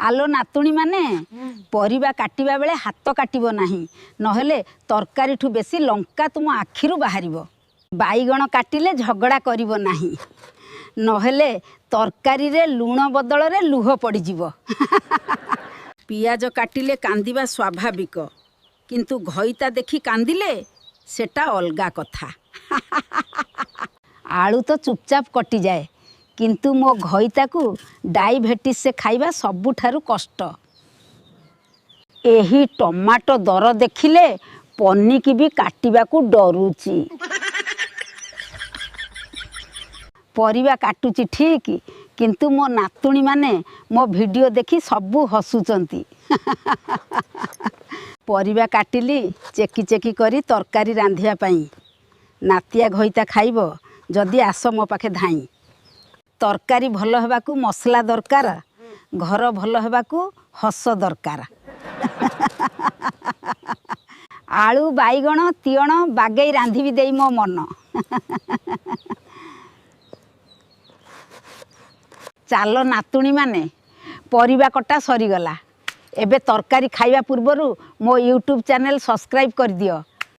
आलो नातुणी माने परिबा काटिबा बेले हाथ काटिबो नाही नहेले तरकारी ठू बेसी लंका तुम आखिरु बाहरिबो। बाईगण काटिले झगड़ा करिबो नाही नहेले तरकारी रे लूण बदल रे लुह पड़ी जीवो। पियाज काटिले कांदिबा स्वाभाविक किंतु घईता देखी कांदिले सेटा अलगा कथा। आलू तो चुपचाप कटि जाए किंतु मो घईता को डायबिटीज से खाइबा सबुठारु कष्ट। एही टमाटो दर देखिले पन्नी की भी काटिबा को डरुची। परिबा काटुची ठीक किंतु मो नातुणी माने मो वीडियो देखी सबू हसुचंती। परिबा काटिली चेकी चेकी करी तरकारी रांधिया पाई। नातिया घईता खाइबो जदि आस मो पाखे धाई। तरकारी भल हेबाकू मसला दरकार घर भल हेबाकू हस दरकार। आलू बाईगण तियण बागेई रांधिबी देई मो मन। चालो नातुणी माने परिबा कटा सरीगला एबे तरकारी खाइबा पूर्वरु मो यूट्यूब चैनल सब्सक्राइब कर दियो।